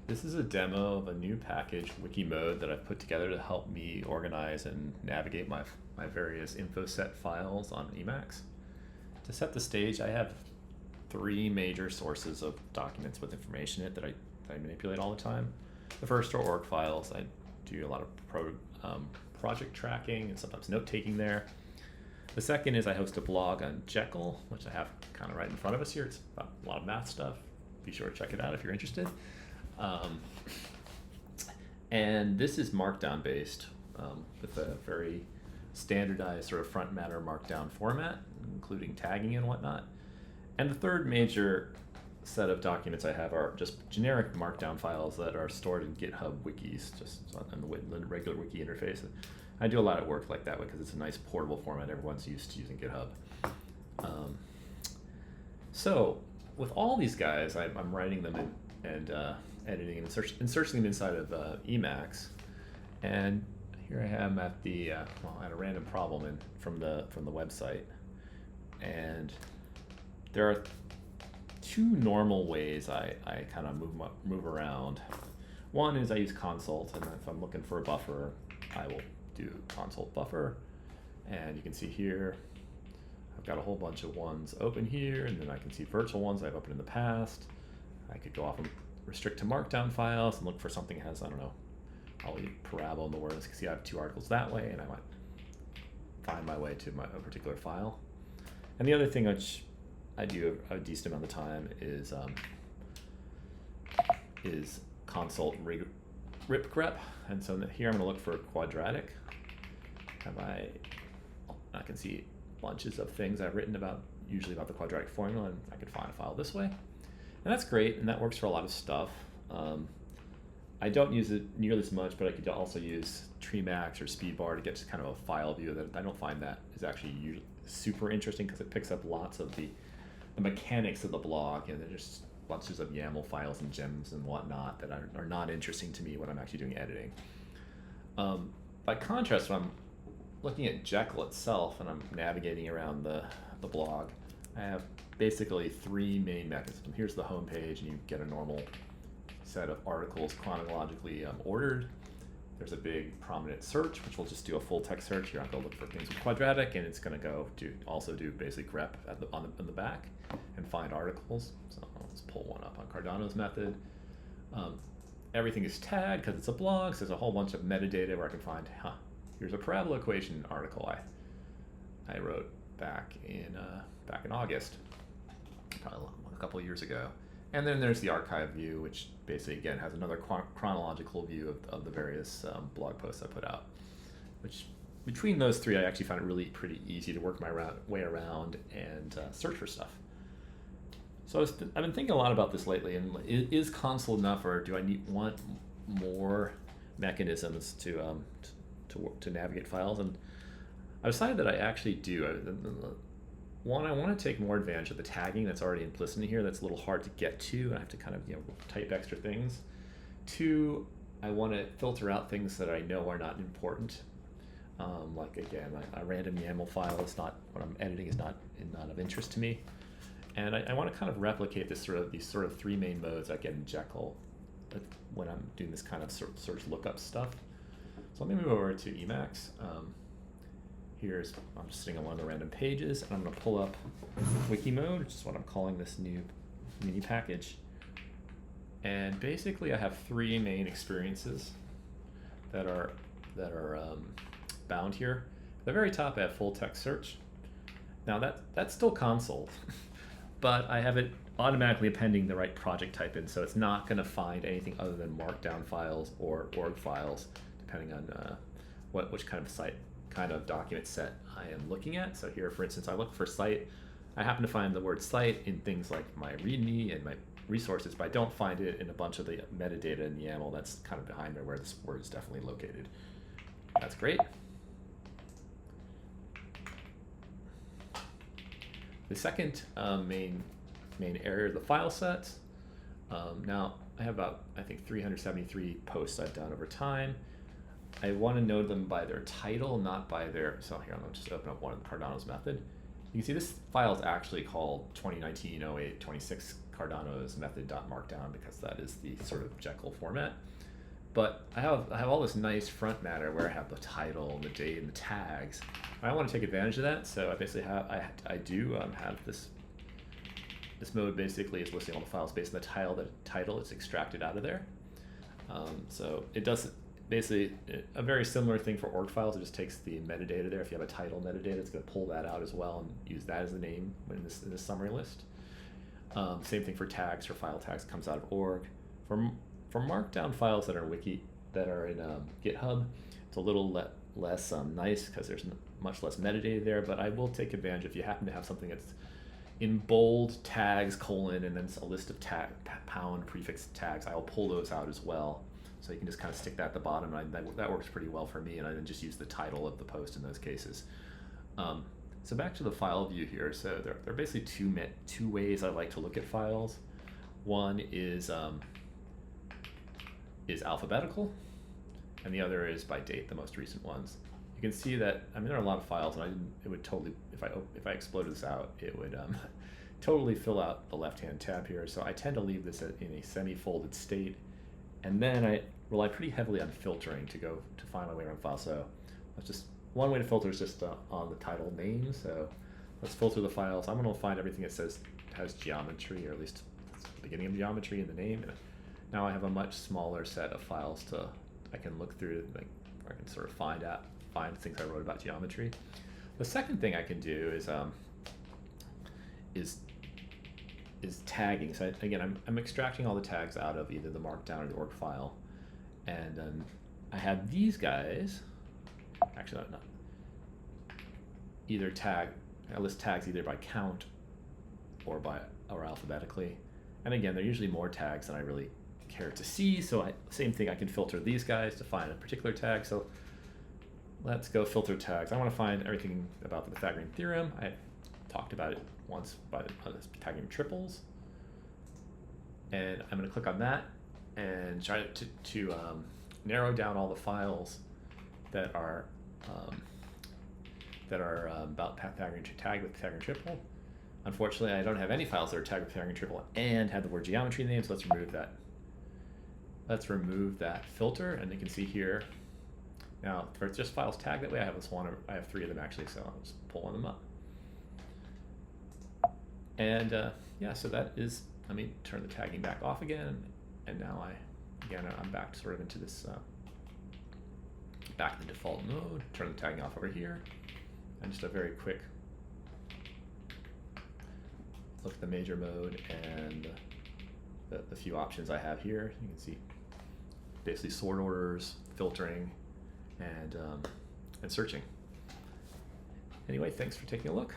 This is a demo of a new package, wikimode, that I've put together to help me organize and navigate my various info set files on Emacs. To set the stage, I have three major sources of documents with information in it that I manipulate all the time. The first are org files. I do a lot of project tracking and sometimes note-taking there. The second is I host a blog on Jekyll, which I have kind of right in front of us here. It's about a lot of math stuff. Be sure to check it out if you're interested. And this is markdown based with a very standardized sort of front matter markdown format, including tagging and whatnot. And the third major set of documents I have are just generic markdown files that are stored in GitHub wikis, just on the regular wiki interface. I do a lot of work like that because it's a nice portable format. Everyone's used to using GitHub. So with all these guys, I'm writing them and editing and inserting them inside of Emacs. And here I am at the I had a random problem from the website, and there are two normal ways I kind of move around. One is I use consult, and if I'm looking for a buffer, I will do consult buffer, and you can see here I've got a whole bunch of ones open here, and then I can see virtual ones I've opened in the past. I could go off and restrict to markdown files and look for something that has, I don't know, I'll leave parabola in the words. You can see I have two articles that way, and I might find my way to a particular file. And the other thing which I do a decent amount of the time is consult rip grep. And so here I'm going to look for quadratic. I can see bunches of things I've written about, usually about the quadratic formula, and I can find a file this way. And that's great, and that works for a lot of stuff. I don't use it nearly as much, but I could also use Treemax or Speedbar to get to kind of a file view. That I don't find that is actually super interesting because it picks up lots of the mechanics of the blog, and there's just bunches of YAML files and gems and whatnot that are not interesting to me when I'm actually doing editing. By contrast, when I'm looking at Jekyll itself and I'm navigating around the blog, I have basically three main mechanisms. Here's the home page, and you get a normal set of articles chronologically ordered. There's a big prominent search, which will just do a full text search. Here I'm going to look for things with quadratic, and it's going to go also do basic grep on the back and find articles. So let's pull one up on Cardano's method. Everything is tagged because it's a blog, so there's a whole bunch of metadata where I can find, here's a parabola equation article I wrote back in August, probably a couple of years ago. And then there's the archive view, which basically, again, has another chronological view of the various blog posts I put out. Which, between those three, I actually found it really pretty easy to work my way around and search for stuff. So I've been thinking a lot about this lately, and is console enough, or do I want more mechanisms to navigate files? And I decided that I actually do. One, I want to take more advantage of the tagging that's already implicit in here that's a little hard to get to, and I have to kind of type extra things. Two, I want to filter out things that I know are not important. Like, again, a random YAML file is not, what I'm editing is not of interest to me. And I want to kind of replicate these sort of three main modes I get in Jekyll when I'm doing this kind of search lookup stuff. So let me move over to Emacs. I'm just sitting on one of the random pages, and I'm going to pull up wikimode, which is what I'm calling this new mini package. And basically, I have three main experiences that are bound here. At the very top, I have full text search. Now that's still console, but I have it automatically appending the right project type in, so it's not going to find anything other than markdown files or org files, depending on which kind of document set I am looking at. So here, for instance, I look for site. I happen to find the word site in things like my README and my resources, but I don't find it in a bunch of the metadata in YAML that's kind of behind there where this word is definitely located. That's great. The second main area are the file sets. Now, I have about, I think, 373 posts I've done over time. I want to know them by their title, not by their, so here, I'm going to just open up one of the Cardano's method. You can see this file is actually called 2019-08-26 Cardano's method.markdown because that is the sort of Jekyll format. But I have all this nice front matter where I have the title, and the date, and the tags. I want to take advantage of that, so I basically have have this mode basically is listing all the files based on the title it's extracted out of there. So it does basically a very similar thing for org files. It just takes the metadata there. If you have a title metadata, it's going to pull that out as well and use that as the name in this summary list. Same thing for tags. For file tags, comes out of org. For markdown files that are wiki that are in GitHub, it's a little less nice because there's much less metadata there. But I will take advantage if you happen to have something that's in bold tags, colon, and then a list of pound prefix tags. I will pull those out as well. So you can just kind of stick that at the bottom, and that works pretty well for me, and I then just use the title of the post in those cases. So back to the file view here. So there are basically two ways I like to look at files. One is alphabetical, and the other is by date, the most recent ones. You can see that, I mean, there are a lot of files, and it would totally, if I exploded this out, it would totally fill out the left-hand tab here. So I tend to leave this in a semi-folded state, and then I rely pretty heavily on filtering to find my way around files. So that's just one way to filter is just on the title name. So let's filter the files. I'm going to find everything that has geometry, or at least the beginning of geometry in the name. And now I have a much smaller set of files I can look through, like, I can sort of find things I wrote about geometry. The second thing I can do is tagging. So again, I'm extracting all the tags out of either the markdown or the org file, and I have these guys. Actually, not either I list tags either by count or alphabetically. And again, they're usually more tags than I really care to see. So same thing, I can filter these guys to find a particular tag. So let's go filter tags. I want to find everything about the Pythagorean theorem. I talked about it once by the Pythagorean triples. And I'm going to click on that and try to narrow down all the files that are about Pythagorean tag with Pythagorean triple. Unfortunately, I don't have any files that are tagged with Pythagorean triple and have the word geometry in the name, so let's remove that. Let's remove that filter, and you can see here. Now, for just files tagged that way, I have 3 of them actually, so I'll just pull one of them up. And yeah, so that is, let me turn the tagging back off again, and now I'm back sort of into this, back in the default mode, turn the tagging off over here, and just a very quick look at the major mode and the few options I have here. You can see basically sort orders, filtering, and searching. Anyway, thanks for taking a look.